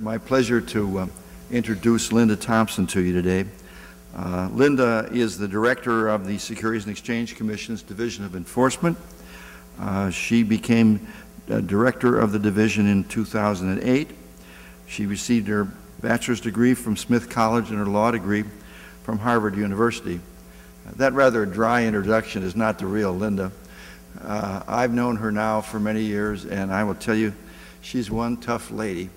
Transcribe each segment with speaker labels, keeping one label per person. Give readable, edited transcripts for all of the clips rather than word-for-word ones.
Speaker 1: My pleasure to introduce Linda Thompson to you today. Linda is the director of the Securities and Exchange Commission's Division of Enforcement. She became director of the division in 2008. She received her bachelor's degree from Smith College and her law degree from Harvard University. That rather dry introduction is not the real Linda. I've known her now for many years, and I will tell you, she's one tough lady.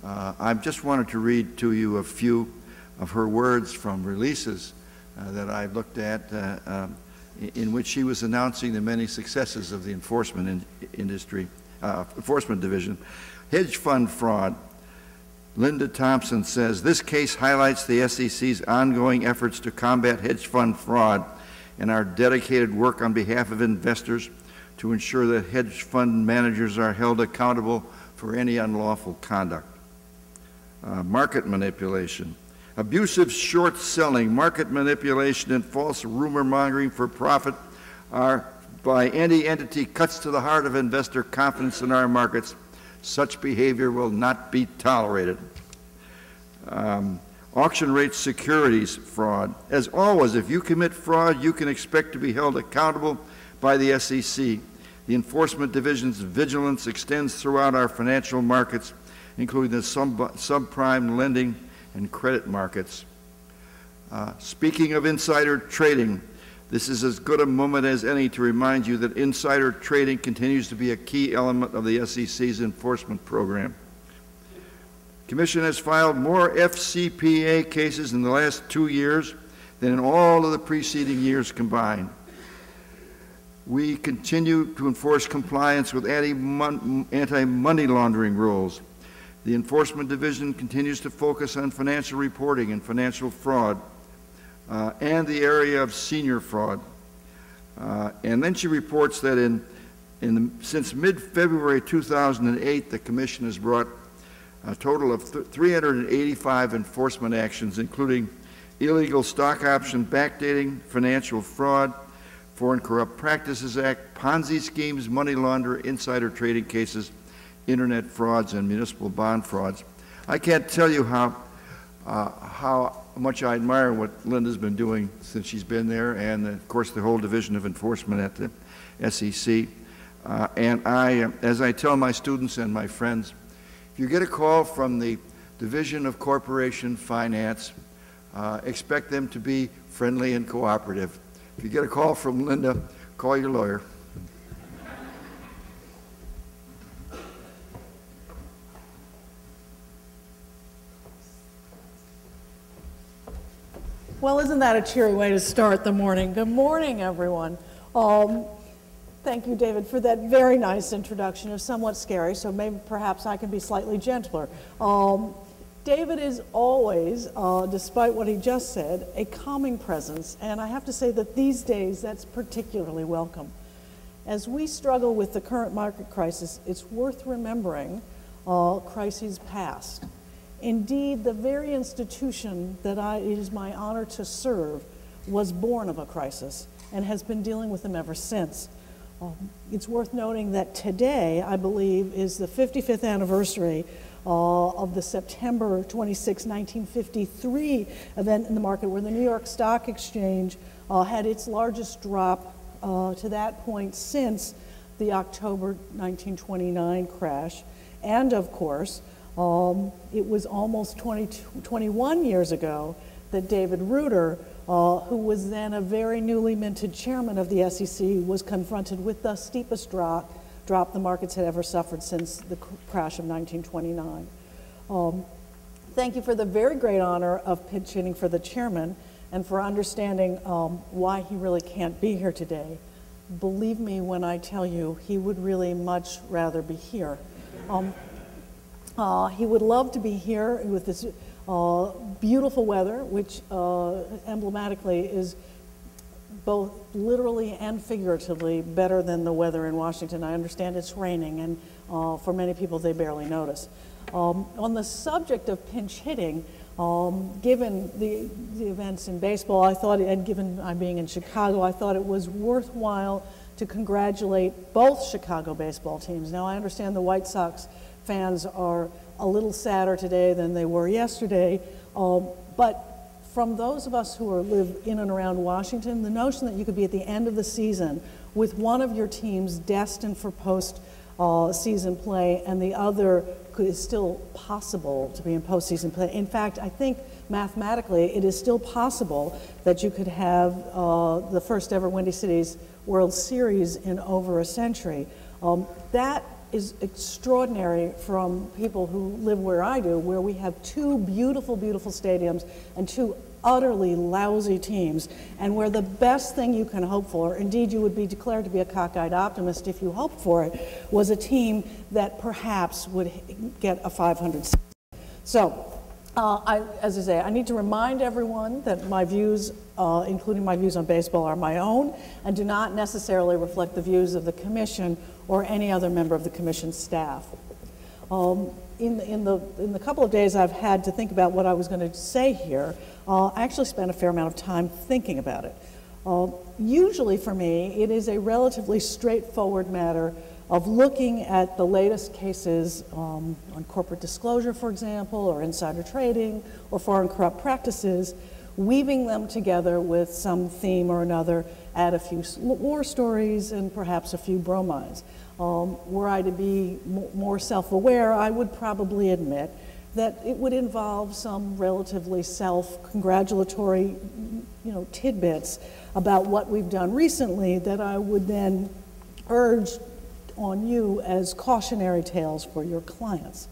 Speaker 1: I just wanted to read to you a few of her words from releases that I've looked at in which she was announcing the many successes of the enforcement enforcement division. Hedge fund fraud. Linda Thompson says, this case highlights the SEC's ongoing efforts to combat hedge fund fraud and our dedicated work on behalf of investors to ensure that hedge fund managers are held accountable for any unlawful conduct. Market manipulation. Abusive short selling, market manipulation, and false rumor mongering for profit are by any entity cuts to the heart of investor confidence in our markets. Such behavior will not be tolerated. Auction rate securities fraud. As always, if you commit fraud, you can expect to be held accountable by the SEC. The Enforcement Division's vigilance extends throughout our financial markets, including the subprime lending and credit markets. Speaking of insider trading, this is as good a moment as any to remind you that insider trading continues to be a key element of the SEC's enforcement program. The Commission has filed more FCPA cases in the last 2 years than in all of the preceding years combined. We continue to enforce compliance with anti-money laundering rules. The Enforcement Division continues to focus on financial reporting and financial fraud and the area of senior fraud. And then she reports that since mid-February 2008, the Commission has brought a total of 385 enforcement actions, including illegal stock option backdating, financial fraud, Foreign Corrupt Practices Act, Ponzi schemes, money laundering, insider trading cases, internet frauds, and municipal bond frauds. I can't tell you how much I admire what Linda's been doing since she's been there, and of course the whole Division of Enforcement at the SEC. And as I tell my students and my friends, if you get a call from the Division of Corporation Finance, expect them to be friendly and cooperative. If you get a call from Linda, call your lawyer.
Speaker 2: Well, isn't that a cheery way to start the morning? Good morning, everyone. Thank you, David, for that very nice introduction. It was somewhat scary, so maybe perhaps I can be slightly gentler. David is always, despite what he just said, a calming presence, and I have to say that these days that's particularly welcome. As we struggle with the current market crisis, it's worth remembering crises past. Indeed, the very institution that it is my honor to serve was born of a crisis and has been dealing with them ever since. It's worth noting that today, I believe, is the 55th anniversary of the September 26, 1953 event in the market where the New York Stock Exchange had its largest drop to that point since the October 1929 crash. And of course, it was almost 21 years ago that David Reuter, who was then a very newly minted chairman of the SEC, was confronted with the steepest drop the markets had ever suffered since the crash of 1929. Thank you for the very great honor of pinch hitting for the chairman and for understanding why he really can't be here today. Believe me when I tell you, he would really much rather be here. He would love to be here with this beautiful weather, which emblematically is both literally and figuratively better than the weather in Washington. I understand it's raining, and for many people, they barely notice. On the subject of pinch hitting, given the events in baseball, I thought, and given I'm being in Chicago, I thought it was worthwhile to congratulate both Chicago baseball teams. Now, I understand the White Sox fans are a little sadder today than they were yesterday. But from those of us who live in and around Washington, the notion that you could be at the end of the season with one of your teams destined for post-season play and the other is still possible to be in postseason play. In fact, I think mathematically it is still possible that you could have the first ever Windy Cities World Series in over a century. That is extraordinary from people who live where I do, where we have two beautiful, beautiful stadiums and two utterly lousy teams, and where the best thing you can hope for, indeed you would be declared to be a cockeyed optimist if you hoped for it, was a team that perhaps would get a 500 season. So, as I say, I need to remind everyone that my views, including my views on baseball, are my own and do not necessarily reflect the views of the Commission or any other member of the Commission staff. In the couple of days I've had to think about what I was going to say here, I actually spent a fair amount of time thinking about it. Usually for me, it is a relatively straightforward matter of looking at the latest cases on corporate disclosure, for example, or insider trading, or foreign corrupt practices, weaving them together with some theme or another, add a few war stories and perhaps a few bromides. Were I to be more self-aware, I would probably admit that it would involve some relatively self-congratulatory, tidbits about what we've done recently that I would then urge on you as cautionary tales for your clients.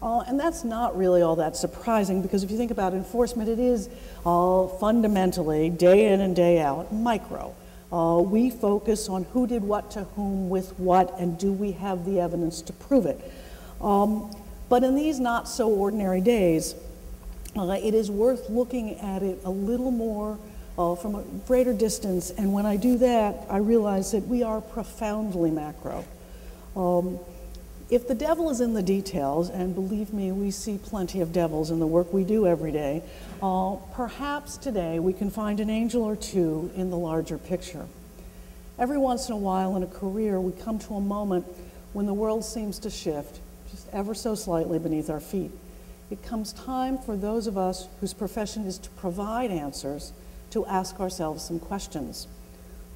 Speaker 2: And that's not really all that surprising, because if you think about enforcement, it is fundamentally, day in and day out, micro. We focus on who did what to whom with what, and do we have the evidence to prove it. But in these not so ordinary days, it is worth looking at it a little more from a greater distance, and when I do that, I realize that we are profoundly macro. If the devil is in the details, and believe me, we see plenty of devils in the work we do every day, perhaps today we can find an angel or two in the larger picture. Every once in a while in a career, we come to a moment when the world seems to shift, just ever so slightly beneath our feet. It comes time for those of us whose profession is to provide answers to ask ourselves some questions.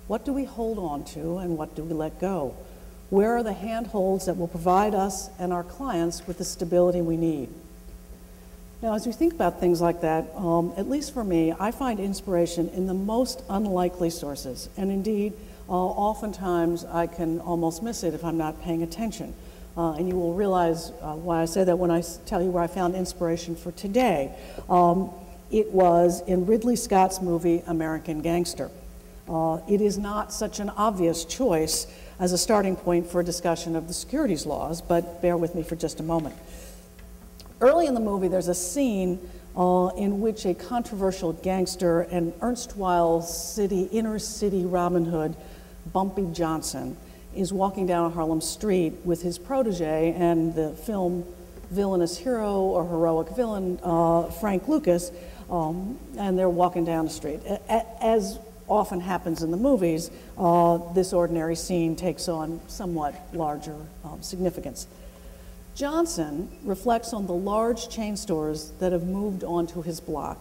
Speaker 2: What do we hold on to, and what do we let go? Where are the handholds that will provide us and our clients with the stability we need? Now, as we think about things like that, at least for me, I find inspiration in the most unlikely sources. And indeed, oftentimes I can almost miss it if I'm not paying attention. And you will realize why I say that when I tell you where I found inspiration for today. It was in Ridley Scott's movie, American Gangster. It is not such an obvious choice as a starting point for a discussion of the securities laws, but bear with me for just a moment. Early in the movie, there's a scene in which a controversial gangster and erstwhile inner city Robin Hood, Bumpy Johnson, is walking down a Harlem street with his protege and the film villainous hero or heroic villain, Frank Lucas, and they're walking down the street. As often happens in the movies, this ordinary scene takes on somewhat larger significance. Johnson reflects on the large chain stores that have moved onto his block,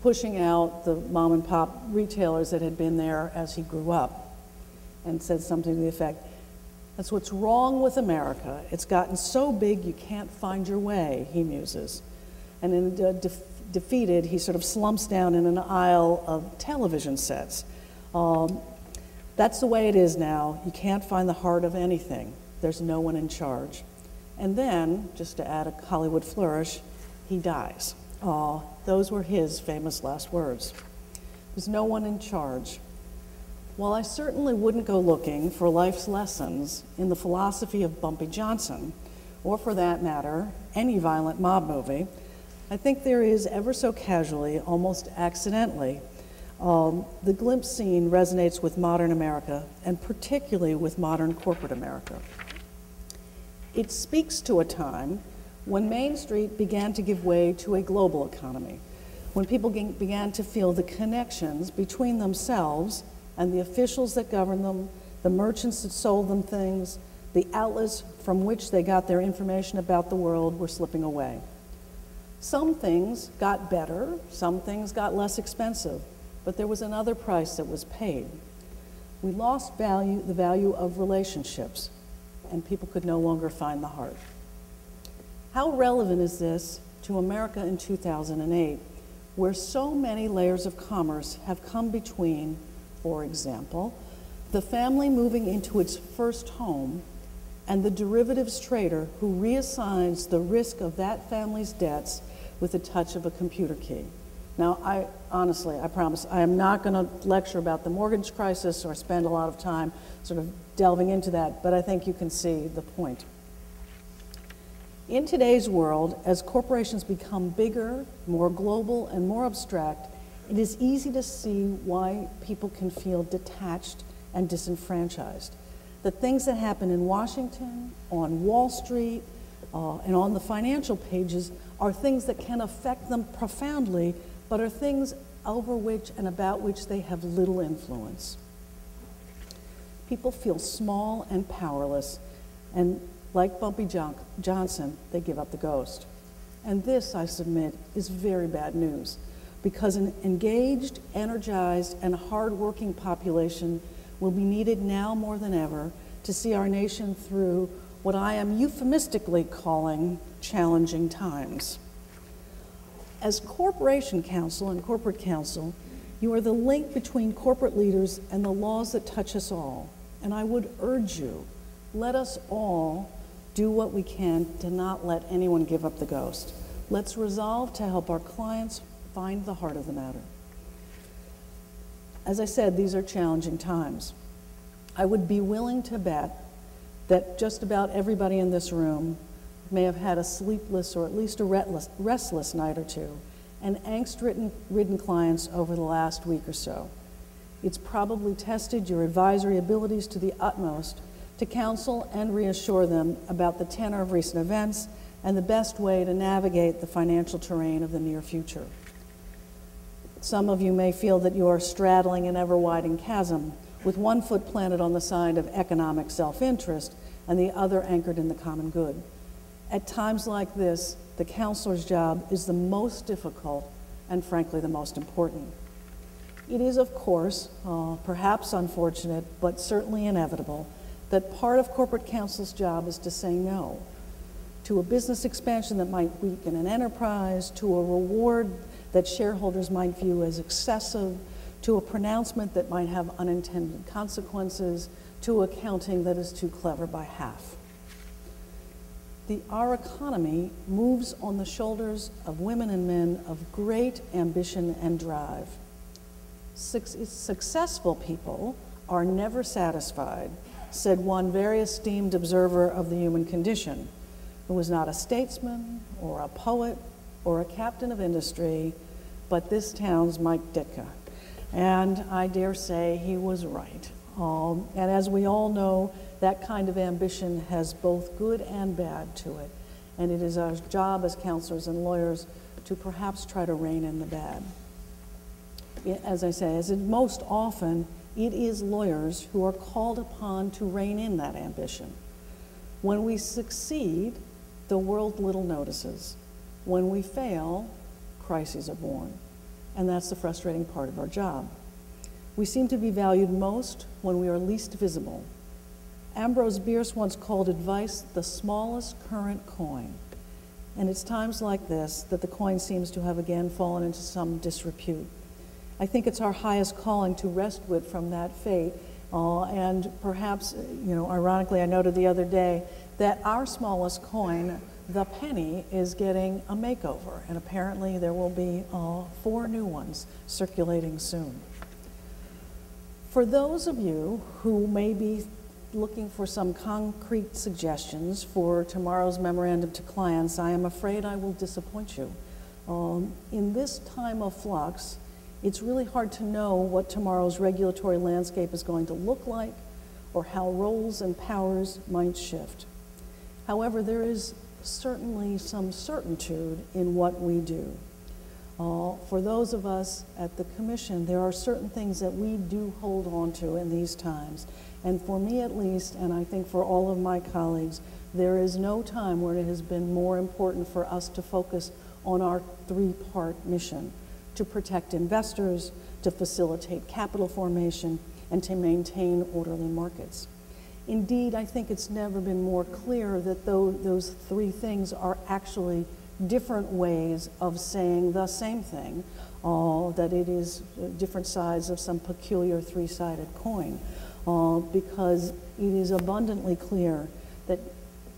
Speaker 2: pushing out the mom and pop retailers that had been there as he grew up, and said something to the effect, "That's what's wrong with America. It's gotten so big you can't find your way," he muses. And in defeated, he sort of slumps down in an aisle of television sets. That's the way it is now. You can't find the heart of anything. There's no one in charge. And then, just to add a Hollywood flourish, he dies. Those were his famous last words. There's no one in charge. While I certainly wouldn't go looking for life's lessons in the philosophy of Bumpy Johnson, or for that matter, any violent mob movie, I think there is, ever so casually, almost accidentally, the glimpse scene resonates with modern America, and particularly with modern corporate America. It speaks to a time when Main Street began to give way to a global economy, when people began to feel the connections between themselves and the officials that govern them, the merchants that sold them things, The outlets from which they got their information about the world were slipping away. Some things got better, some things got less expensive, but there was another price that was paid. We lost the value of relationships, and people could no longer find the heart. How relevant is this to America in 2008, where so many layers of commerce have come between, for example, the family moving into its first home and the derivatives trader who reassigns the risk of that family's debts with a touch of a computer key? Now, I promise, I am not going to lecture about the mortgage crisis or spend a lot of time sort of delving into that, but I think you can see the point. In today's world, as corporations become bigger, more global, and more abstract, it is easy to see why people can feel detached and disenfranchised. The things that happen in Washington, on Wall Street, and on the financial pages are things that can affect them profoundly, but are things over which and about which they have little influence. People feel small and powerless, and like Bumpy Johnson, they give up the ghost. And this, I submit, is very bad news, because an engaged, energized, and hardworking population will be needed now more than ever to see our nation through what I am euphemistically calling challenging times. As Corporation Counsel and Corporate Counsel, you are the link between corporate leaders and the laws that touch us all. And I would urge you, let us all do what we can to not let anyone give up the ghost. Let's resolve to help our clients find the heart of the matter. As I said, these are challenging times. I would be willing to bet that just about everybody in this room may have had a sleepless or at least a restless night or two, and angst-ridden clients over the last week or so. It's probably tested your advisory abilities to the utmost to counsel and reassure them about the tenor of recent events and the best way to navigate the financial terrain of the near future. Some of you may feel that you are straddling an ever-widening chasm, with one foot planted on the side of economic self-interest and the other anchored in the common good. At times like this, the counselor's job is the most difficult and frankly the most important. It is, of course, perhaps unfortunate, but certainly inevitable, that part of corporate counsel's job is to say no to a business expansion that might weaken an enterprise, to a reward that shareholders might view as excessive, to a pronouncement that might have unintended consequences, to accounting that is too clever by half. Our economy moves on the shoulders of women and men of great ambition and drive. Successful people are never satisfied, said one very esteemed observer of the human condition, who was not a statesman or a poet or a captain of industry, but this town's Mike Ditka. And I dare say he was right. And as we all know, that kind of ambition has both good and bad to it. And it is our job as counselors and lawyers to perhaps try to rein in the bad. As I say, as most often, it is lawyers who are called upon to rein in that ambition. When we succeed, the world little notices. When we fail, crises are born. And that's the frustrating part of our job. We seem to be valued most when we are least visible. Ambrose Bierce once called advice the smallest current coin. And it's times like this that the coin seems to have again fallen into some disrepute. I think it's our highest calling to rescue it from that fate. And perhaps, ironically, I noted the other day that our smallest coin, the penny, is getting a makeover. And apparently there will be 4 new ones circulating soon. For those of you who may be looking for some concrete suggestions for tomorrow's memorandum to clients, I am afraid I will disappoint you. In this time of flux, it's really hard to know what tomorrow's regulatory landscape is going to look like or how roles and powers might shift. However, there is certainly some certitude in what we do. For those of us at the Commission, there are certain things that we do hold on to in these times, And for me at least, and I think for all of my colleagues, there is no time where it has been more important for us to focus on our three-part mission: to protect investors, to facilitate capital formation, and to maintain orderly markets. Indeed, I think it's never been more clear that those three things are actually different ways of saying the same thing, that it is different sides of some peculiar three-sided coin, because it is abundantly clear that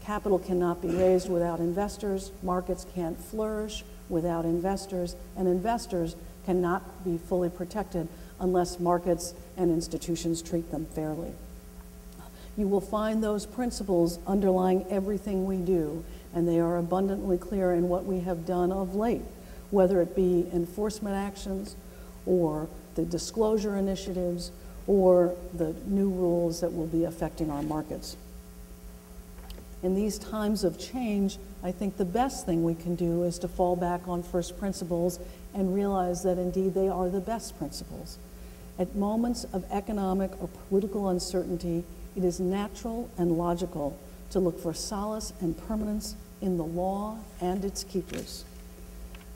Speaker 2: capital cannot be raised without investors, markets can't flourish without investors, and investors cannot be fully protected unless markets and institutions treat them fairly. You will find those principles underlying everything we do, and they are abundantly clear in what we have done of late, whether it be enforcement actions or the disclosure initiatives or the new rules that will be affecting our markets. In these times of change, I think the best thing we can do is to fall back on first principles and realize that indeed they are the best principles. At moments of economic or political uncertainty, it is natural and logical to look for solace and permanence in the law and its keepers.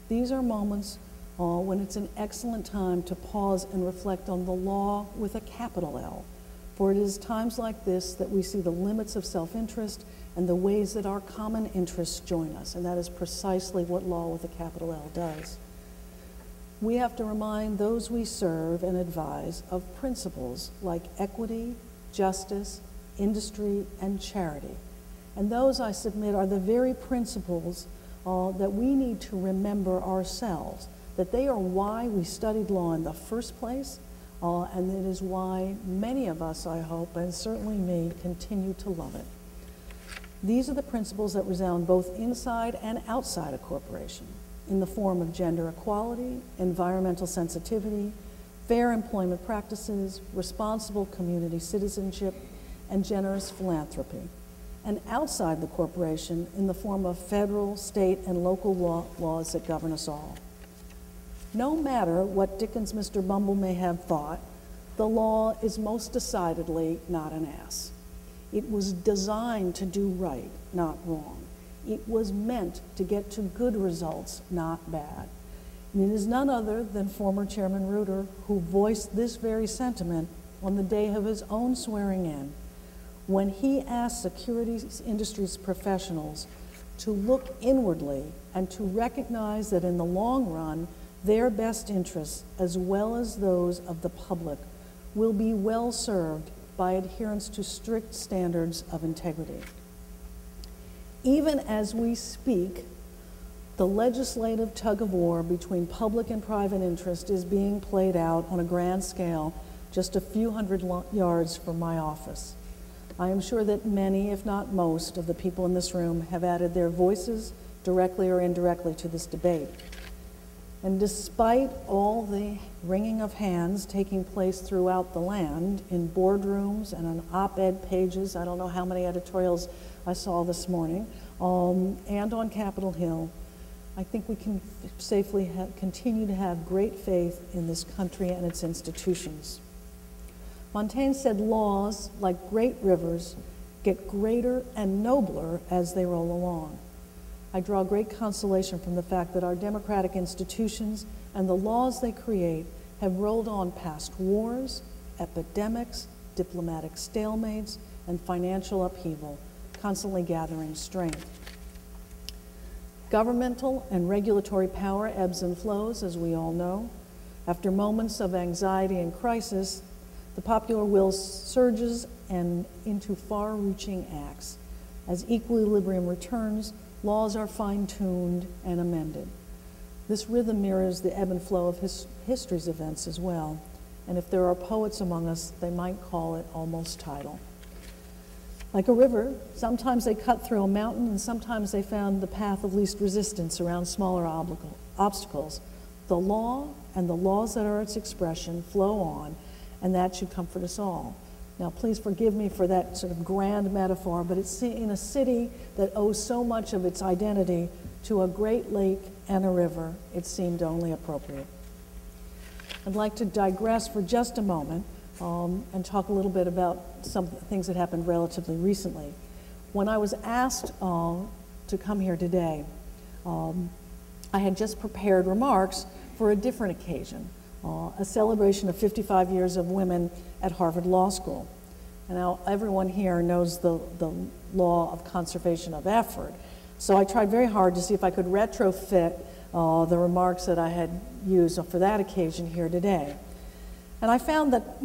Speaker 2: These are moments when it's an excellent time to pause and reflect on the law with a capital L, for it is times like this that we see the limits of self-interest and the ways that our common interests join us, and that is precisely what law with a capital L does. We have to remind those we serve and advise of principles like equity, justice, industry, and charity. And those, I submit, are the very principles that we need to remember ourselves, that they are why we studied law in the first place, and it is why many of us, I hope, and certainly me, continue to love it. These are the principles that resound both inside and outside a corporation, in the form of gender equality, environmental sensitivity, fair employment practices, responsible community citizenship, and generous philanthropy. And outside the corporation, in the form of federal, state, and local laws that govern us all. No matter what Dickens' Mr. Bumble may have thought, the law is most decidedly not an ass. It was designed to do right, not wrong. It was meant to get to good results, not bad. And it is none other than former Chairman Reuter who voiced this very sentiment on the day of his own swearing in, when he asked securities industry's professionals to look inwardly and to recognize that in the long run, their best interests, as well as those of the public, will be well served by adherence to strict standards of integrity. Even as we speak, the legislative tug-of-war between public and private interest is being played out on a grand scale just a few hundred yards from my office. I am sure that many, if not most, of the people in this room have added their voices, directly or indirectly, to this debate. And despite all the wringing of hands taking place throughout the land, in boardrooms and on op-ed pages, I don't know how many editorials I saw this morning, and on Capitol Hill, I think we can safely continue to have great faith in this country and its institutions. Montaigne said laws, like great rivers, get greater and nobler as they roll along. I draw great consolation from the fact that our democratic institutions and the laws they create have rolled on past wars, epidemics, diplomatic stalemates, and financial upheaval, constantly gathering strength. Governmental and regulatory power ebbs and flows, as we all know. After moments of anxiety and crisis, the popular will surges and into far-reaching acts. As equilibrium returns, laws are fine-tuned and amended. This rhythm mirrors the ebb and flow of history's events as well. And if there are poets among us, they might call it almost tidal. Like a river, sometimes they cut through a mountain and sometimes they found the path of least resistance around smaller obstacles. The law and the laws that are its expression flow on, and that should comfort us all. Now, please forgive me for that sort of grand metaphor, but it's in a city that owes so much of its identity to a great lake and a river, it seemed only appropriate. I'd like to digress for just a moment and talk a little bit about some things that happened relatively recently. When I was asked to come here today, I had just prepared remarks for a different occasion, a celebration of 55 years of women at Harvard Law School. And now everyone here knows the law of conservation of effort. So I tried very hard to see if I could retrofit the remarks that I had used for that occasion here today. And I found that,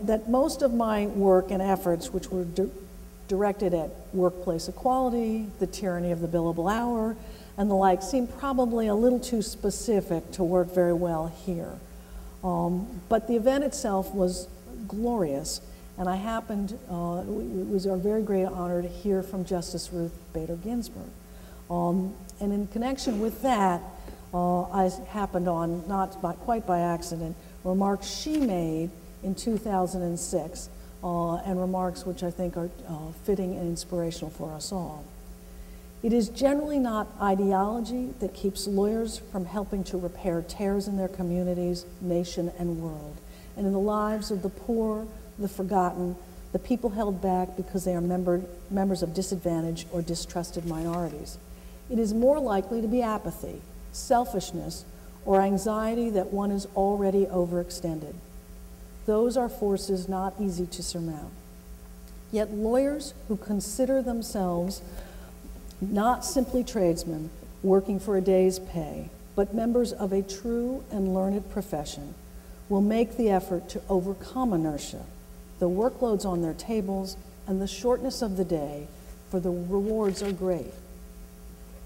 Speaker 2: that most of my work and efforts, which were directed at workplace equality, the tyranny of the billable hour, and the like, seemed probably a little too specific to work very well here. But the event itself was glorious, and I happened, it was our very great honor to hear from Justice Ruth Bader Ginsburg. And in connection with that, I happened on, quite by accident, remarks she made in 2006, and remarks which I think are fitting and inspirational for us all. It is generally not ideology that keeps lawyers from helping to repair tears in their communities, nation, and world, and in the lives of the poor, the forgotten, the people held back because they are members of disadvantaged or distrusted minorities. It is more likely to be apathy, selfishness, or anxiety that one is already overextended. Those are forces not easy to surmount. Yet lawyers who consider themselves not simply tradesmen working for a day's pay, but members of a true and learned profession, will make the effort to overcome inertia, the workloads on their tables, and the shortness of the day, for the rewards are great.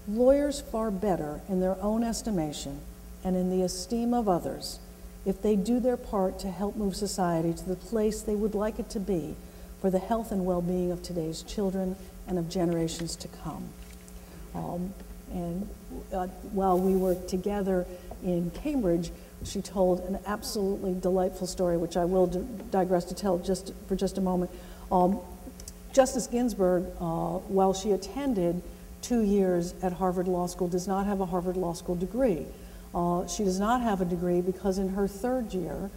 Speaker 2: Lawyers far better in their own estimation and in the esteem of others if they do their part to help move society to the place they would like it to be for the health and well-being of today's children and of generations to come. While we were together in Cambridge, she told an absolutely delightful story, which I will digress to tell for just a moment. Justice Ginsburg, while she attended 2 years at Harvard Law School, does not have a Harvard Law School degree. She does not have a degree because in her third year,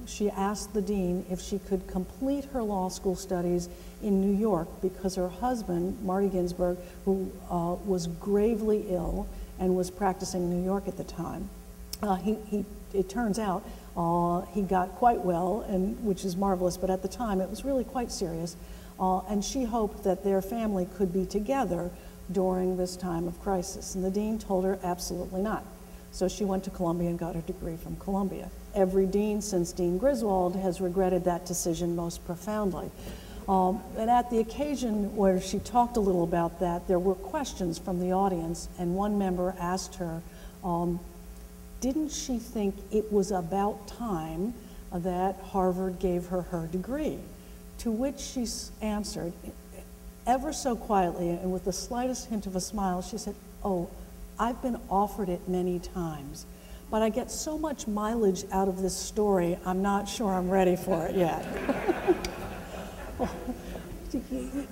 Speaker 2: she asked the dean if she could complete her law school studies in New York because her husband, Marty Ginsburg, who was gravely ill and was practicing in New York at the time, it turns out he got quite well, which is marvelous, but at the time it was really quite serious. And she hoped that their family could be together during this time of crisis. And the dean told her absolutely not. So she went to Columbia and got her degree from Columbia. Every dean since Dean Griswold has regretted that decision most profoundly. And at the occasion where she talked a little about that, there were questions from the audience, and one member asked her, didn't she think it was about time that Harvard gave her her degree? To which she answered, ever so quietly and with the slightest hint of a smile, she said, "Oh, I've been offered it many times, but I get so much mileage out of this story, I'm not sure I'm ready for it yet."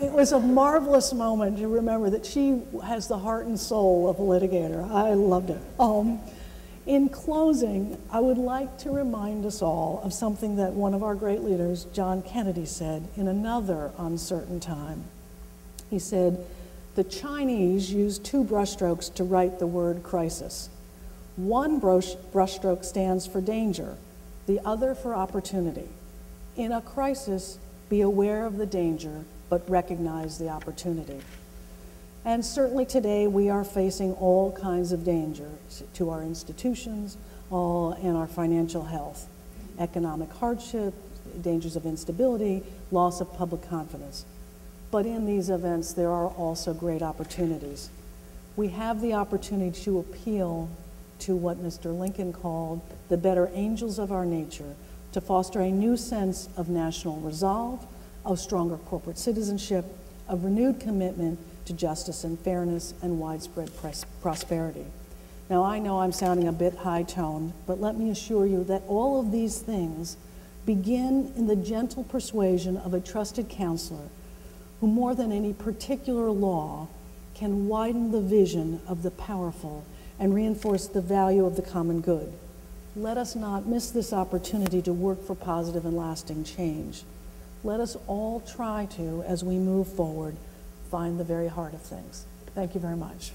Speaker 2: It was a marvelous moment to remember that she has the heart and soul of a litigator. I loved it. In closing, I would like to remind us all of something that one of our great leaders, John Kennedy, said in another uncertain time. He said, "The Chinese use 2 brushstrokes to write the word crisis. One brushstroke stands for danger, the other for opportunity. In a crisis, be aware of the danger, but recognize the opportunity." And certainly today we are facing all kinds of dangers to our institutions and our financial health. Economic hardship, dangers of instability, loss of public confidence. But in these events, there are also great opportunities. We have the opportunity to appeal to what Mr. Lincoln called the better angels of our nature, to foster a new sense of national resolve, of stronger corporate citizenship, of renewed commitment to justice and fairness and widespread prosperity. Now, I know I'm sounding a bit high-toned, but let me assure you that all of these things begin in the gentle persuasion of a trusted counselor who, more than any particular law, can widen the vision of the powerful and reinforce the value of the common good. let us not miss this opportunity to work for positive and lasting change. Let us all try to, as we move forward, find the very heart of things. Thank you very much.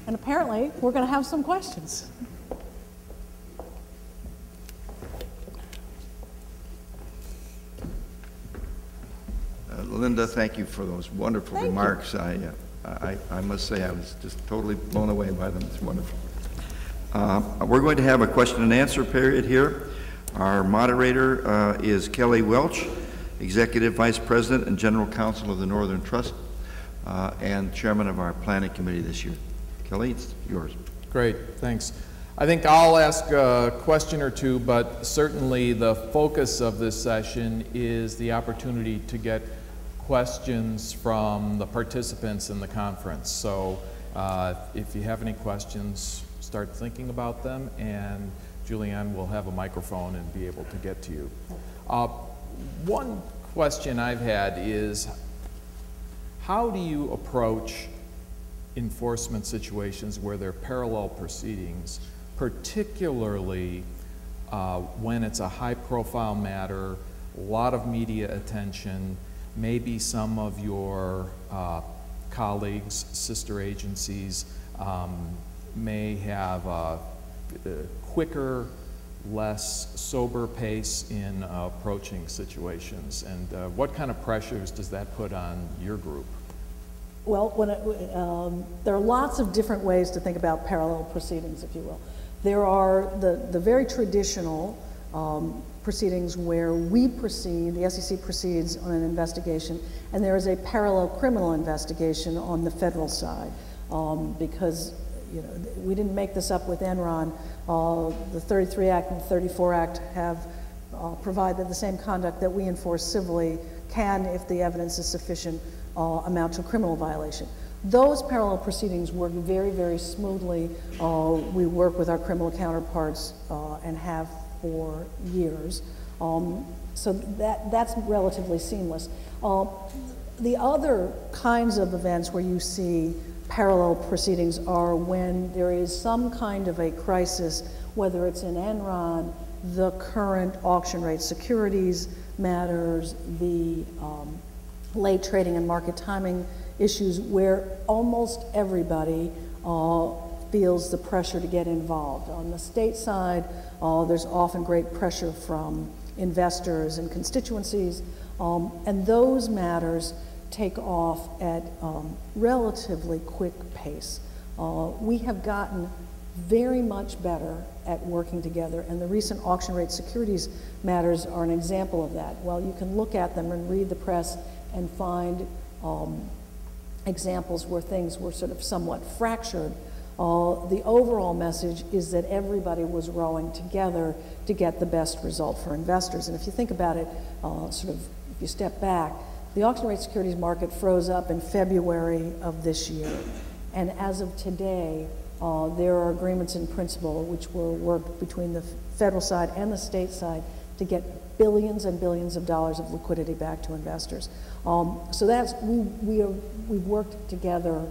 Speaker 2: And apparently, we're going to have some questions.
Speaker 1: Linda, thank you for those wonderful remarks. I must say I was just totally blown away by them. It's wonderful. We're going to have a question and answer period here. Our moderator is Kelly Welch, Executive Vice President and General Counsel of the Northern Trust, and Chairman of our Planning Committee this year. Kelly, it's yours.
Speaker 3: Great, thanks. I think I'll ask a question or two, but certainly the focus of this session is the opportunity to get questions from the participants in the conference. So if you have any questions, start thinking about them, and Julianne will have a microphone and be able to get to you. One question I've had is, how do you approach enforcement situations where there are parallel proceedings, particularly when it's a high-profile matter, a lot of media attention, maybe some of your colleagues, sister agencies, may have a quicker, less sober pace in approaching situations, and what kind of pressures does that put on your group?
Speaker 2: Well, there are lots of different ways to think about parallel proceedings, if you will. There are the very traditional proceedings where we proceed, the SEC proceeds on an investigation, and there is a parallel criminal investigation on the federal side, because we didn't make this up with Enron. The 33 Act and the 34 Act have provided the same conduct that we enforce civilly can, if the evidence is sufficient, amount to a criminal violation. Those parallel proceedings work very, very smoothly. We work with our criminal counterparts and have for years. So that's relatively seamless. The other kinds of events where you see parallel proceedings are when there is some kind of a crisis, whether it's in Enron, the current auction rate securities matters, the late trading and market timing issues, where almost everybody feels the pressure to get involved. On the state side, there's often great pressure from investors and constituencies, and those matters take off at relatively quick pace. We have gotten very much better at working together, and the recent auction rate securities matters are an example of that. Well, you can look at them and read the press and find examples where things were sort of somewhat fractured. The overall message is that everybody was rowing together to get the best result for investors. And if you think about it, if you step back, the auction rate securities market froze up in February of this year. And as of today, there are agreements in principle which will work between the federal side and the state side to get billions and billions of dollars of liquidity back to investors. So that's, we've worked together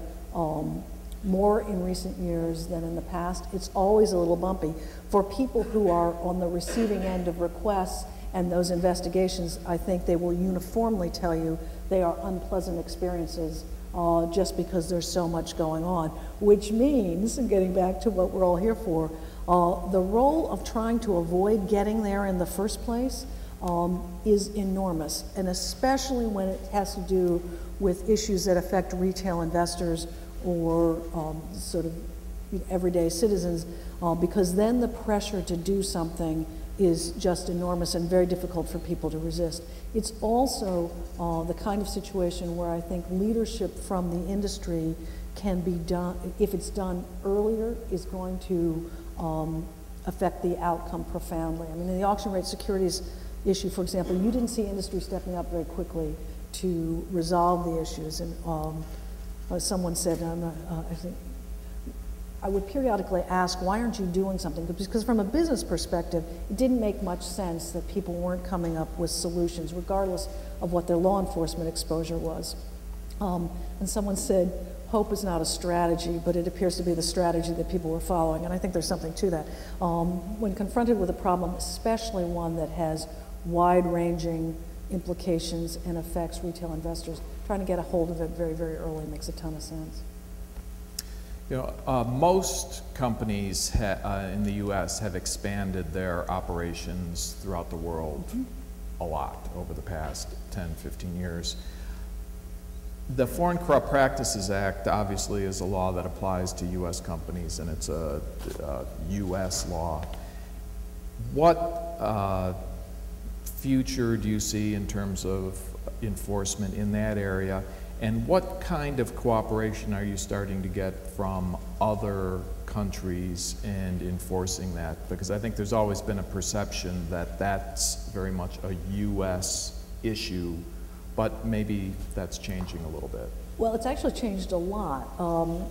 Speaker 2: more in recent years than in the past. It's always a little bumpy. For people who are on the receiving end of requests and those investigations, I think they will uniformly tell you they are unpleasant experiences just because there's so much going on, which means, and getting back to what we're all here for, the role of trying to avoid getting there in the first place is enormous, and especially when it has to do with issues that affect retail investors or sort of everyday citizens, because then the pressure to do something is just enormous and very difficult for people to resist. It's also the kind of situation where I think leadership from the industry can be done, if it's done earlier, is going to affect the outcome profoundly. I mean, in the auction rate securities issue, for example, you didn't see industry stepping up very quickly to resolve the issues. And someone said, I think, I would periodically ask, why aren't you doing something? Because from a business perspective, it didn't make much sense that people weren't coming up with solutions, regardless of what their law enforcement exposure was. And someone said, hope is not a strategy, but it appears to be the strategy that people were following, and I think there's something to that. When confronted with a problem, especially one that has wide-ranging implications and affects retail investors, trying to get a hold of it very, very early makes a ton of sense.
Speaker 3: You know, most companies in the U.S. have expanded their operations throughout the world a lot over the past 10, 15 years. The Foreign Corrupt Practices Act obviously is a law that applies to U.S. companies, and it's a U.S. law. What future do you see in terms of enforcement in that area? And what kind of cooperation are you starting to get from other countries in enforcing that? Because I think there's always been a perception that that's very much a U.S. issue, but maybe that's changing a little bit.
Speaker 2: Well, it's actually changed a lot.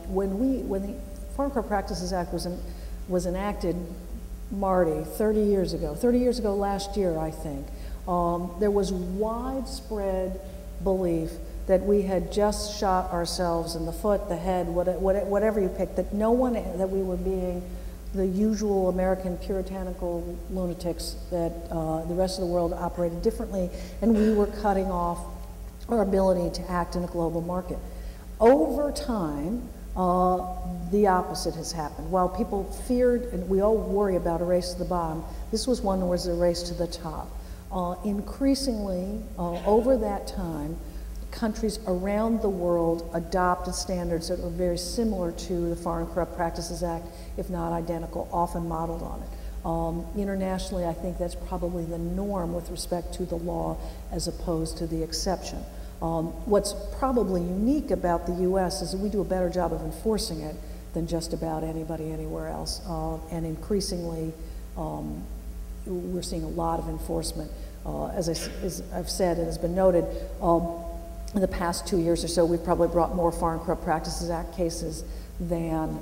Speaker 2: When the Foreign Corrupt Practices Act was enacted, Marty, 30 years ago last year, I think, there was widespread belief that we had just shot ourselves in the foot, the head, whatever you pick, that that we were being the usual American puritanical lunatics, that the rest of the world operated differently, and we were cutting off our ability to act in a global market. Over time, the opposite has happened. While people feared, and we all worry about a race to the bottom, this was one that was a race to the top. Increasingly, over that time, countries around the world adopted standards that were very similar to the Foreign Corrupt Practices Act, if not identical, often modeled on it. Internationally, I think that's probably the norm with respect to the law as opposed to the exception. What's probably unique about the U.S. is that we do a better job of enforcing it than just about anybody anywhere else. And increasingly, we're seeing a lot of enforcement. As I've said and has been noted, in the past 2 years or so, we've probably brought more Foreign Corrupt Practices Act cases than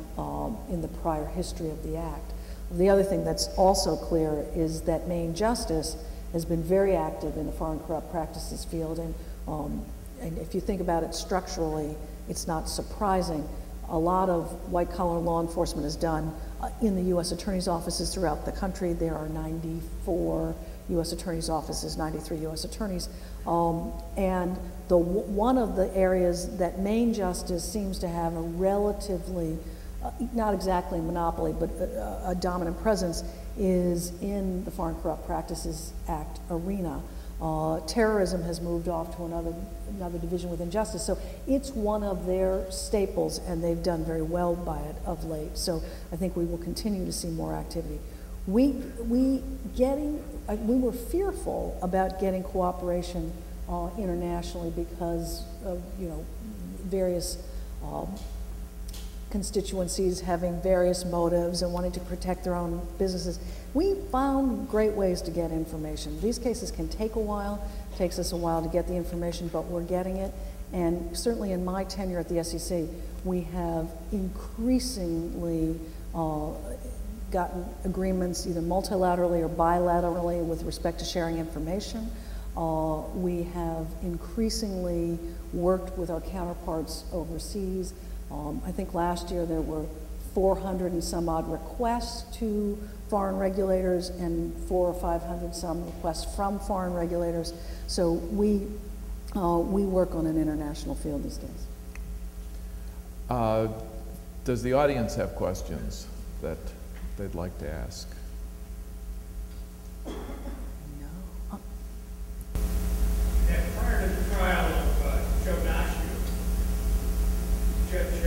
Speaker 2: in the prior history of the Act. The other thing that's also clear is that Maine Justice has been very active in the foreign corrupt practices field, and if you think about it structurally, it's not surprising. A lot of white-collar law enforcement is done in the U.S. Attorney's offices throughout the country. There are 94 U.S. Attorney's offices, 93 U.S. attorneys, and one of the areas that Maine Justice seems to have a relatively, not exactly a monopoly, but a dominant presence is in the Foreign Corrupt Practices Act arena. Terrorism has moved off to another division within justice, so it's one of their staples, and they've done very well by it of late. So I think we will continue to see more activity. We were fearful about getting cooperation internationally because of various constituencies having various motives and wanting to protect their own businesses. We found great ways to get information. These cases can take a while. It takes us a while to get the information, but we're getting it. And certainly in my tenure at the SEC, we have increasingly gotten agreements either multilaterally or bilaterally with respect to sharing information. We have increasingly worked with our counterparts overseas. I think last year there were 400 and some odd requests to foreign regulators and 400 or 500 some requests from foreign regulators. So we work on an international field these days.
Speaker 3: Does the audience have questions that they'd like to ask?
Speaker 2: No.
Speaker 4: Yeah, prior to the trial of Joe Nashville, Judge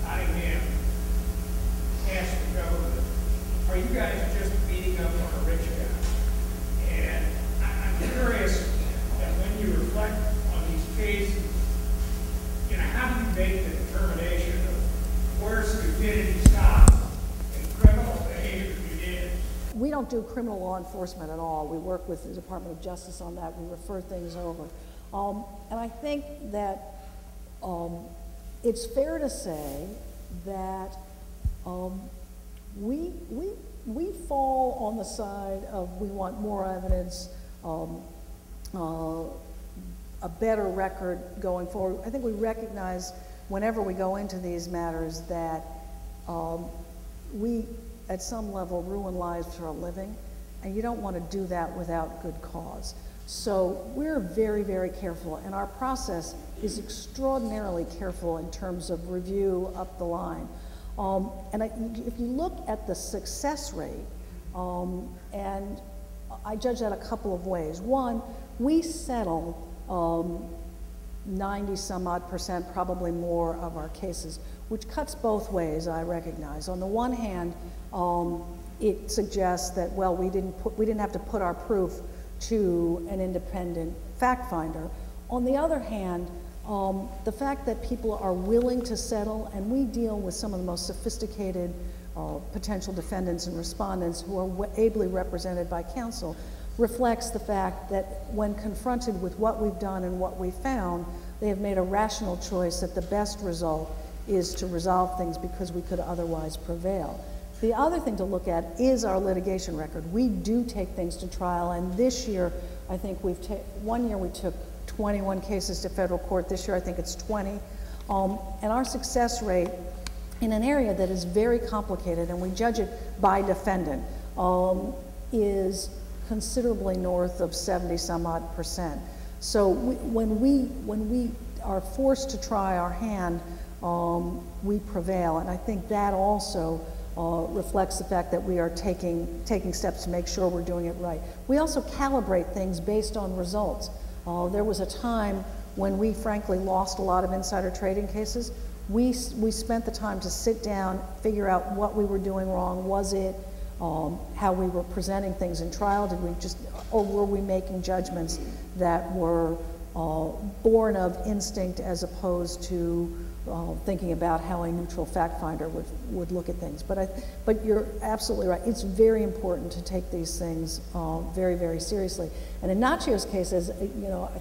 Speaker 4: Ottingham asked the government, are you guys just beating up on a rich guy? And I'm curious that when you reflect on these cases, how do you make the determination of where stupidity stops and criminal behavior begins?
Speaker 2: We don't do criminal law enforcement at all. We work with the Department of Justice on that. We refer things over. And I think that it's fair to say that we fall on the side of we want more evidence a better record going forward. I think we recognize whenever we go into these matters that we, at some level, ruin lives for a living, and you don't want to do that without good cause. So we're very, very careful, and our process is extraordinarily careful in terms of review up the line. If you look at the success rate, and I judge that a couple of ways. One, we settle 90-some-odd%, probably more of our cases, which cuts both ways, I recognize. On the one hand, it suggests that, well, we didn't have to put our proof to an independent fact finder. On the other hand, the fact that people are willing to settle, and we deal with some of the most sophisticated potential defendants and respondents who are ably represented by counsel, reflects the fact that when confronted with what we've done and what we found, they have made a rational choice that the best result is to resolve things because we could otherwise prevail. The other thing to look at is our litigation record. We do take things to trial, and this year, I think one year we took 21 cases to federal court. This year, I think it's 20. And our success rate in an area that is very complicated, and we judge it by defendant, is considerably north of 70-some-odd%. So when we are forced to try our hand, we prevail, and I think that also reflects the fact that we are taking steps to make sure we're doing it right. We also calibrate things based on results. There was a time when we frankly lost a lot of insider trading cases. We spent the time to sit down, figure out what we were doing wrong. Was it how we were presenting things in trial? Or were we making judgments that were born of instinct as opposed to thinking about how a neutral fact finder would look at things? But you're absolutely right. It's very important to take these things very, very seriously. And in Nachio's case, I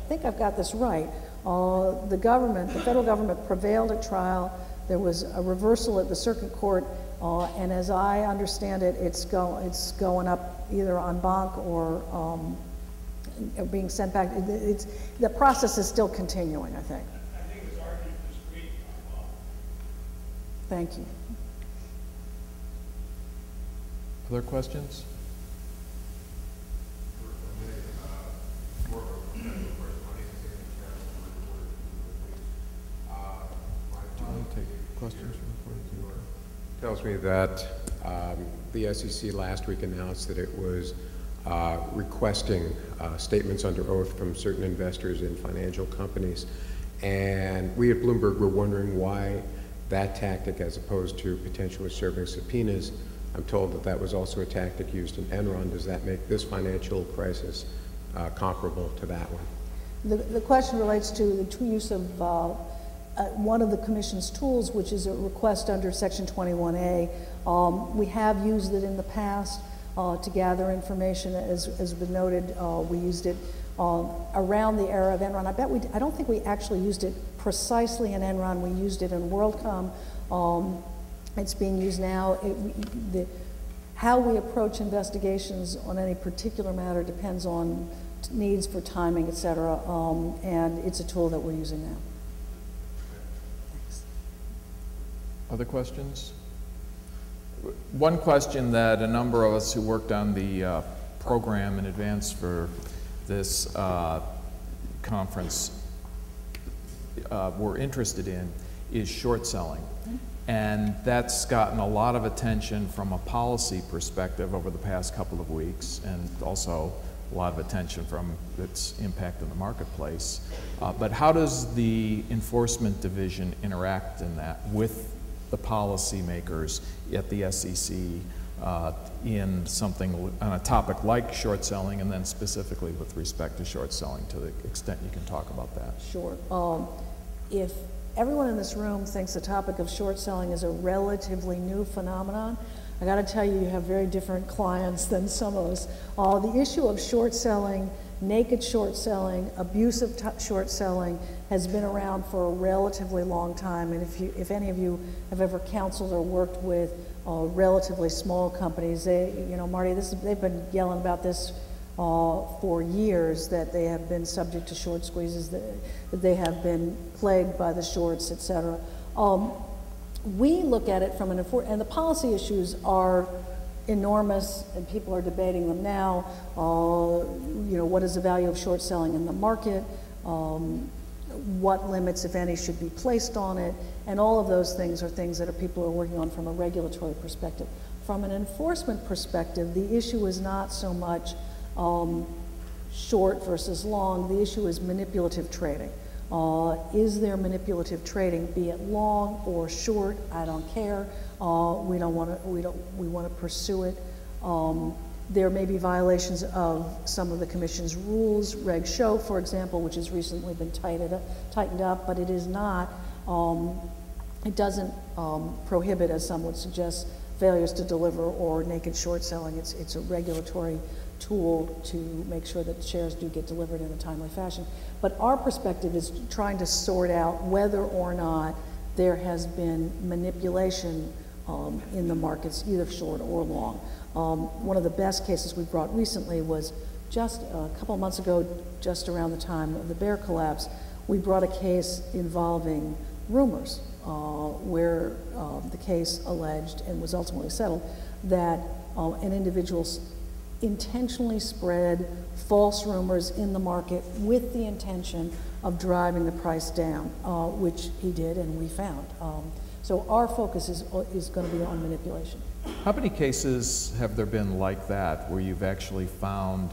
Speaker 2: think I've got this right. The federal government prevailed at trial. There was a reversal at the circuit court, and as I understand it, it's going up either en banc or being sent back. The process is still continuing, I think.
Speaker 4: I think it was argued this week on law.
Speaker 2: Thank you.
Speaker 3: Other questions? Questions?
Speaker 5: Tells me that the SEC last week announced that it was requesting statements under oath from certain investors in financial companies. And we at Bloomberg were wondering why that tactic, as opposed to potentially serving subpoenas. I'm told that that was also a tactic used in Enron. Does that make this financial crisis comparable to that one?
Speaker 2: The question relates to the use of one of the Commission's tools, which is a request under Section 21A. We have used it in the past to gather information. As has been noted, we used it around the era of Enron. I don't think we actually used it precisely in Enron. We used it in WorldCom. It's being used now. How we approach investigations on any particular matter depends on needs for timing, et cetera, and it's a tool that we're using now. Thanks.
Speaker 3: Other questions? One question that a number of us who worked on the program in advance for this conference were interested in is short selling. And that's gotten a lot of attention from a policy perspective over the past couple of weeks, and also a lot of attention from its impact in the marketplace. But how does the enforcement division interact in that with the policymakers at the SEC in something, on a topic like short selling, and then specifically with respect to short selling, to the extent you can talk about that?
Speaker 2: Sure. If everyone in this room thinks the topic of short selling is a relatively new phenomenon, I got to tell you, you have very different clients than some of us. The issue of short selling, naked short selling, abusive short selling has been around for a relatively long time. And if any of you have ever counseled or worked with relatively small companies, Marty, they've been yelling about this for years that they have been subject to short squeezes, that they have been plagued by the shorts, et cetera. We look at it from an and the policy issues are enormous, and people are debating them now. You know, what is the value of short selling in the market? What limits, if any, should be placed on it? And all of those things are things that people are working on from a regulatory perspective. From an enforcement perspective, the issue is not so much short versus long. The issue is manipulative trading. Is there manipulative trading, be it long or short? I don't care. We want to pursue it. There may be violations of some of the Commission's rules, Reg Show, for example, which has recently been tightened up, but it is not. It doesn't prohibit, as some would suggest, failures to deliver or naked short selling. It's a regulatory tool to make sure that shares do get delivered in a timely fashion. But our perspective is trying to sort out whether or not there has been manipulation in the markets, either short or long. One of the best cases we brought recently was just a couple of months ago, just around the time of the bear collapse. We brought a case involving rumors, where the case alleged, and was ultimately settled, that an individual intentionally spread false rumors in the market with the intention of driving the price down, which he did, and we found. So our focus is going to be on manipulation.
Speaker 3: How many cases have there been like that, where you've actually found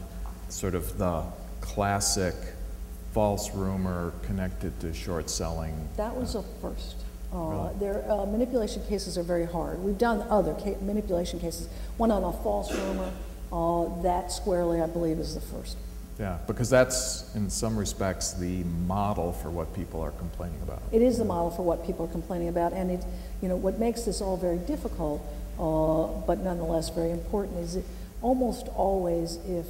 Speaker 3: sort of the classic false rumor connected to short selling?
Speaker 2: That was a first.
Speaker 3: Really?
Speaker 2: Manipulation cases are very hard. We've done other manipulation cases. One on a false rumor, that squarely, I believe, is the first.
Speaker 3: Yeah, because that's, in some respects, the model for what people are complaining about.
Speaker 2: It is the model for what people are complaining about, and it, you know, what makes this all very difficult, but nonetheless very important, is it almost always, if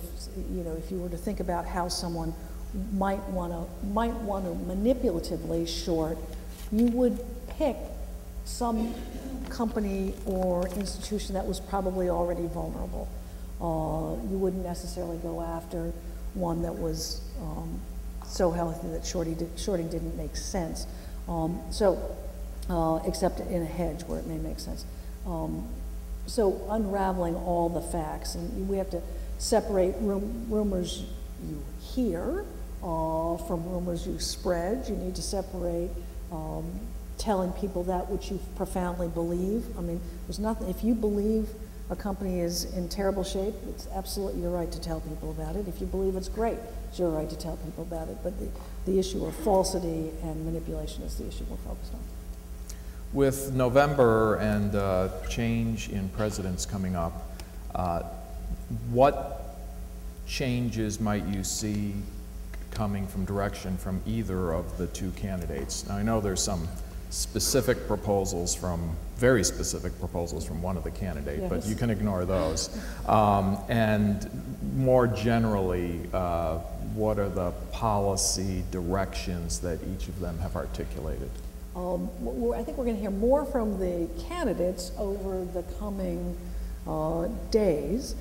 Speaker 2: you were to think about how someone might want to manipulatively short, you would pick some company or institution that was probably already vulnerable. You wouldn't necessarily go after one that was so healthy that shorting didn't make sense. Except in a hedge where it may make sense. So unraveling all the facts, and we have to separate rumors you hear from rumors you spread. You need to separate telling people that which you profoundly believe. I mean, there's nothing, if you believe a company is in terrible shape, it's absolutely your right to tell people about it. If you believe it's great, it's your right to tell people about it. But the issue of falsity and manipulation is the issue we're focused on.
Speaker 3: With November and change in presidents coming up, what changes might you see coming from direction from either of the two candidates? Now, I know there's some specific proposals very specific proposals from one of the candidates, yes, but you can ignore those. And more generally, what are the policy directions that each of them have articulated?
Speaker 2: I think we're going to hear more from the candidates over the coming days.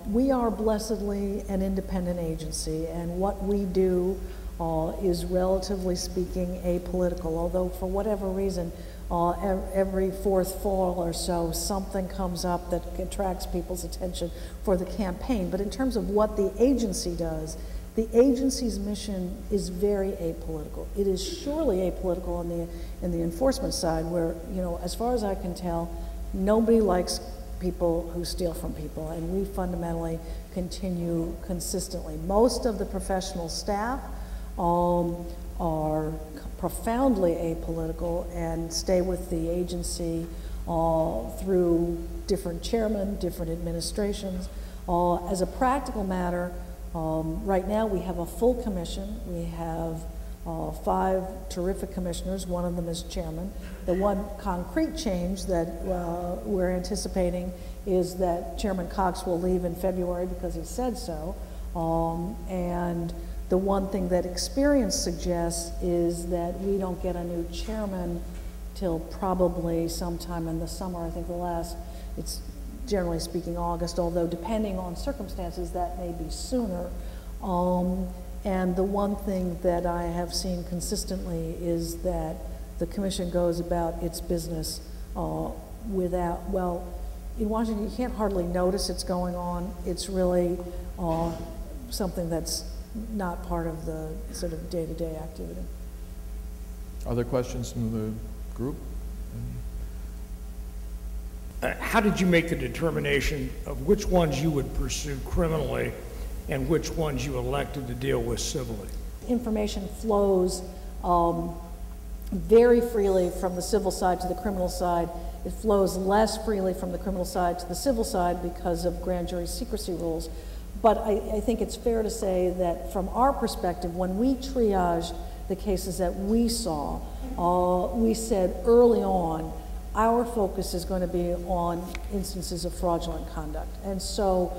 Speaker 2: We are blessedly an independent agency, and what we do is, relatively speaking, apolitical, although for whatever reason, every fourth fall or so, something comes up that attracts people's attention for the campaign. But in terms of what the agency does, the agency's mission is very apolitical. It is surely apolitical in the enforcement side, where, you know, as far as I can tell, nobody likes people who steal from people, and we fundamentally continue consistently. Most of the professional staff are profoundly apolitical and stay with the agency through different chairmen, different administrations. As a practical matter, right now we have a full commission. We have 5 terrific commissioners. One of them is chairman. The one concrete change that we're anticipating is that Chairman Cox will leave in February because he said so. And the one thing that experience suggests is that we don't get a new chairman till probably sometime in the summer. I think it's generally speaking, August, although depending on circumstances, that may be sooner. And the one thing that I have seen consistently is that the commission goes about its business without, well, in Washington, you can't hardly notice it's going on. It's really something that's not part of the sort of day-to-day activity.
Speaker 3: Other questions from the group?
Speaker 4: How did you make the determination of which ones you would pursue criminally and which ones you elected to deal with civilly?
Speaker 2: Information flows very freely from the civil side to the criminal side. It flows less freely from the criminal side to the civil side because of grand jury secrecy rules. But I think it's fair to say that from our perspective, when we triaged the cases that we saw, we said early on, our focus is going to be on instances of fraudulent conduct. And so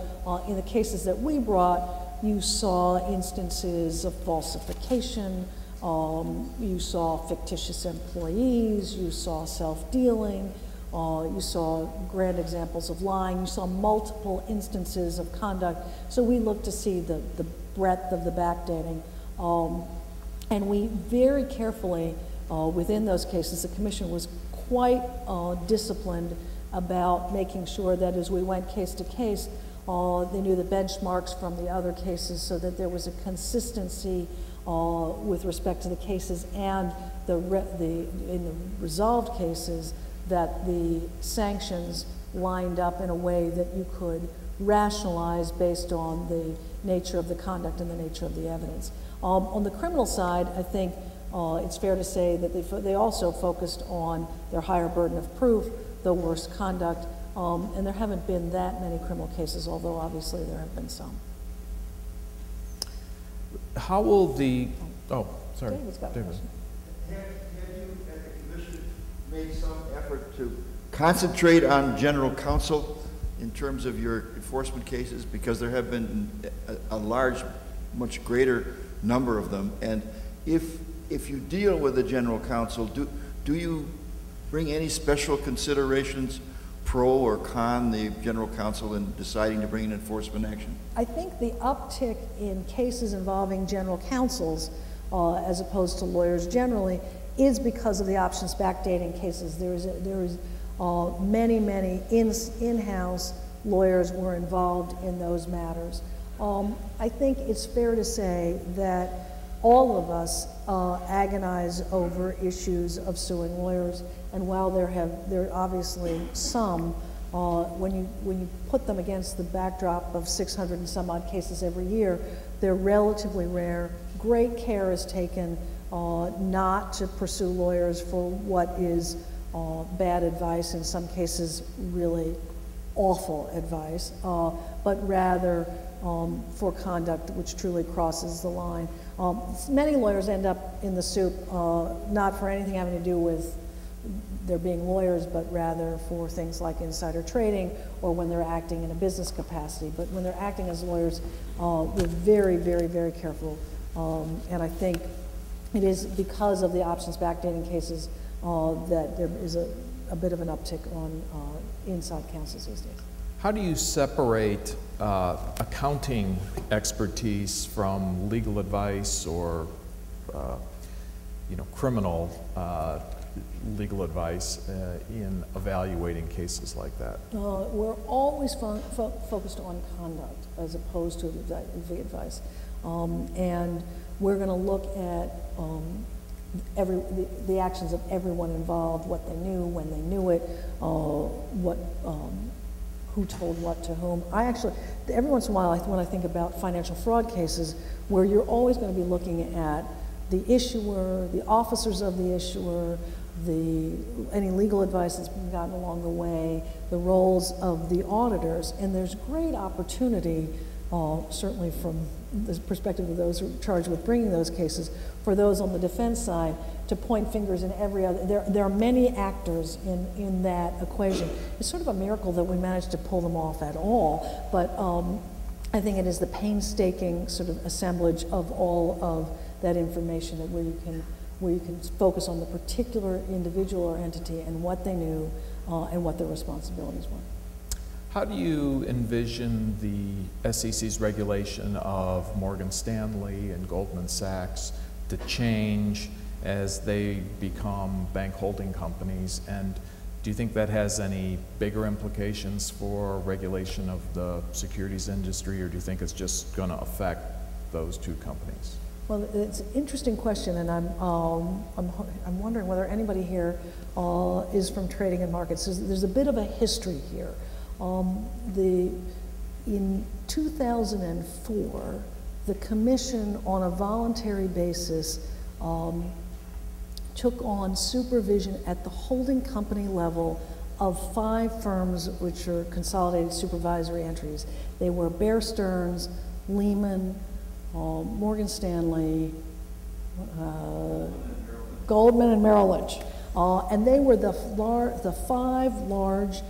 Speaker 2: in the cases that we brought, you saw instances of falsification, you saw fictitious employees, you saw self-dealing, you saw grand examples of lying, you saw multiple instances of conduct. So we looked to see the breadth of the backdating. And we very carefully, within those cases, the commission was quite disciplined about making sure that as we went case to case, they knew the benchmarks from the other cases so that there was a consistency with respect to the cases and in the resolved cases that the sanctions lined up in a way that you could rationalize based on the nature of the conduct and the nature of the evidence. On the criminal side, I think it's fair to say that they also focused on their higher burden of proof, the worst conduct, and there haven't been that many criminal cases, although obviously there have been some.
Speaker 3: How will the, oh, sorry.
Speaker 2: David's got a question.
Speaker 1: Have you at the commission made some effort to concentrate on general counsel in terms of your enforcement cases? Because there have been a large, much greater number of them, and if you deal with the general counsel, do you bring any special considerations pro or con the general counsel in deciding to bring an enforcement action?
Speaker 2: I think the uptick in cases involving general counsels as opposed to lawyers generally is because of the options backdating cases. There is many in-house lawyers were involved in those matters. I think it's fair to say that all of us agonize over issues of suing lawyers, and while there are obviously some, when you put them against the backdrop of 600 and some odd cases every year, they're relatively rare. Great care is taken not to pursue lawyers for what is bad advice, in some cases really awful advice, but rather for conduct which truly crosses the line. Many lawyers end up in the soup not for anything having to do with their being lawyers, but rather for things like insider trading or when they're acting in a business capacity. But when they're acting as lawyers, we're very careful. And I think it is because of the options backdating cases that there is a bit of an uptick on inside counsels these days.
Speaker 3: How do you separate accounting expertise from legal advice or criminal legal advice in evaluating cases like that?
Speaker 2: We're always focused on conduct as opposed to the advice. And we're going to look at the actions of everyone involved, what they knew, when they knew it, who told what to whom. I actually, every once in a while, when I think about financial fraud cases, where you're always going to be looking at the issuer, the officers of the issuer, any legal advice that's been gotten along the way, the roles of the auditors, and there's great opportunity, certainly from the perspective of those who are charged with bringing those cases, for those on the defense side to point fingers in every other. There are many actors in that equation. It's sort of a miracle that we managed to pull them off at all, but I think it is the painstaking sort of assemblage of all of that information that where you can focus on the particular individual or entity and what they knew and what their responsibilities were.
Speaker 3: How do you envision the SEC's regulation of Morgan Stanley and Goldman Sachs to change as they become bank holding companies? And do you think that has any bigger implications for regulation of the securities industry, or do you think it's just going to affect those two companies?
Speaker 2: Well, it's an interesting question, and I'm wondering whether anybody here is from trading and markets. There's a bit of a history here. In 2004, the Commission, on a voluntary basis, took on supervision at the holding company level of 5 firms which are consolidated supervisory entities. They were Bear Stearns, Lehman, Morgan Stanley, Goldman, and Merrill Lynch. And they were the 5 large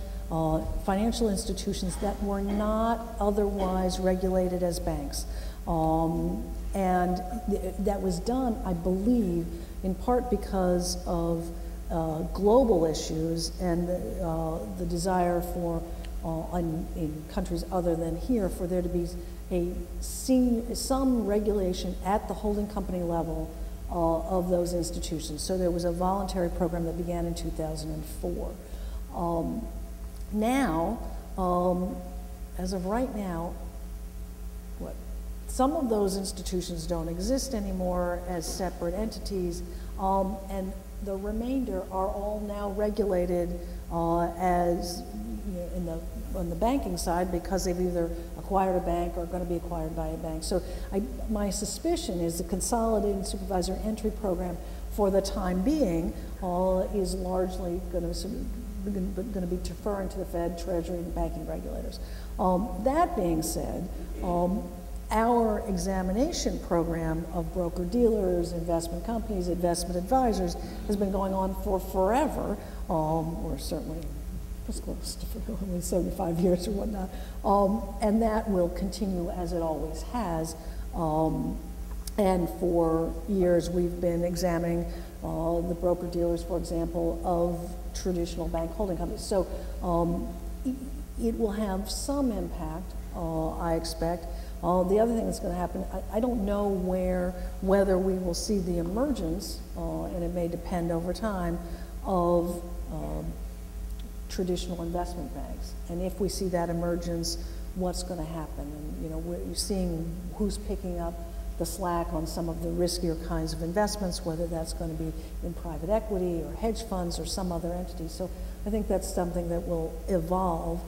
Speaker 2: financial institutions that were not otherwise regulated as banks. And that was done, I believe, in part because of global issues and the desire for, in countries other than here, for there to be some regulation at the holding company level of those institutions. So there was a voluntary program that began in 2004. Now, as of right now, some of those institutions don't exist anymore as separate entities, and the remainder are all now regulated as, you know, on the banking side, because they've either acquired a bank or are going to be acquired by a bank. So my suspicion is the Consolidated Supervisor Entry Program, for the time being, is largely going to be deferring to the Fed, Treasury, and banking regulators. That being said, our examination program of broker-dealers, investment companies, investment advisors has been going on for forever, or certainly as close to 75 years or whatnot, and that will continue as it always has. And for years we've been examining the broker-dealers, for example, of traditional bank holding companies. So it will have some impact, I expect. The other thing that's going to happen, I don't know whether we will see the emergence, and it may depend over time, of traditional investment banks. And if we see that emergence, what's going to happen? And, you know, we're seeing who's picking up the slack on some of the riskier kinds of investments, whether that's going to be in private equity or hedge funds or some other entity. So I think that's something that will evolve,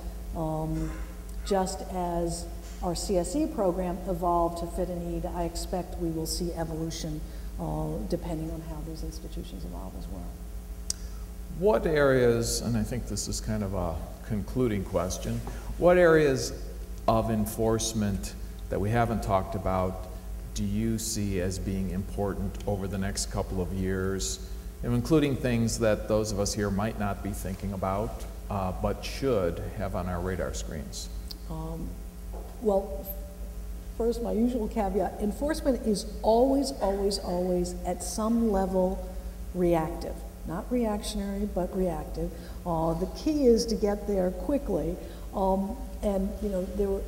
Speaker 2: just as our CSE program evolved to fit a need. I expect we will see evolution depending on how these institutions evolve as well.
Speaker 3: What areas, and I think this is kind of a concluding question, what areas of enforcement that we haven't talked about do you see as being important over the next couple of years, including things that those of us here might not be thinking about, but should have on our radar screens?
Speaker 2: Well, first, my usual caveat, enforcement is always, always, always at some level reactive. Not reactionary, but reactive. The key is to get there quickly. And, you know,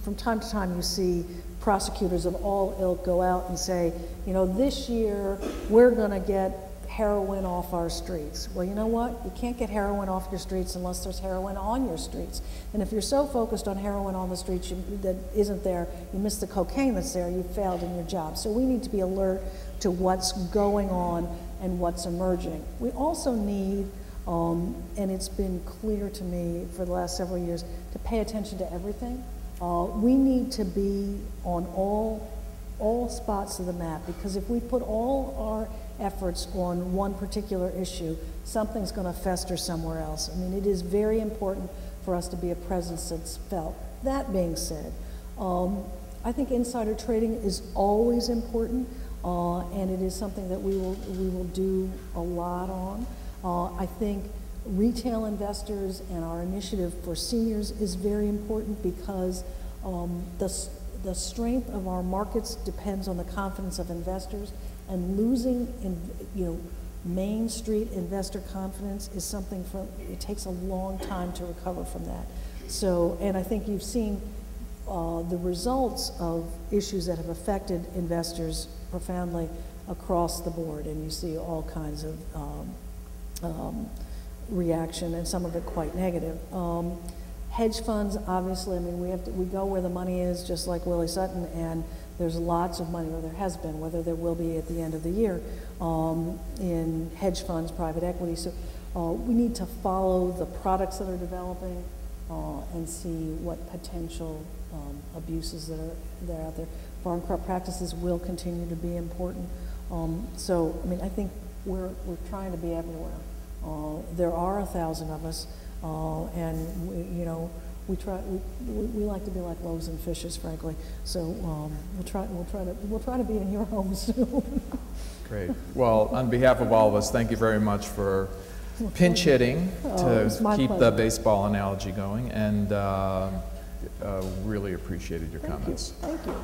Speaker 2: from time to time you see prosecutors of all ilk go out and say, you know, this year we're going to get heroin off our streets. Well, you know what? You can't get heroin off your streets unless there's heroin on your streets. And if you're so focused on heroin on the streets that isn't there, you miss the cocaine that's there, you failed in your job. So we need to be alert to what's going on and what's emerging. We also need, and it's been clear to me for the last several years, to pay attention to everything. We need to be on all spots of the map, because if we put all our efforts on one particular issue, something's going to fester somewhere else. I mean, it is very important for us to be a presence that's felt. That being said, I think insider trading is always important, and it is something that we will do a lot on. I think retail investors and our initiative for seniors is very important, because the strength of our markets depends on the confidence of investors, and losing Main Street investor confidence is something it takes a long time to recover from that. So, and I think you've seen the results of issues that have affected investors profoundly across the board, and you see all kinds of reaction, and some of it quite negative. Hedge funds, obviously, I mean, we go where the money is, just like Willie Sutton, and there's lots of money, or there has been, whether there will be at the end of the year, in hedge funds, private equity. So we need to follow the products that are developing and see what potential abuses that are out there. Foreign corrupt practices will continue to be important. So, I mean, I think we're trying to be everywhere. There are 1,000 of us, and we like to be like loaves and fishes, frankly. So we'll try to be in your home soon.
Speaker 3: Great. Well, on behalf of all of us, thank you very much for pinch hitting to keep the baseball analogy going, and really appreciated your comments.
Speaker 2: Thank you.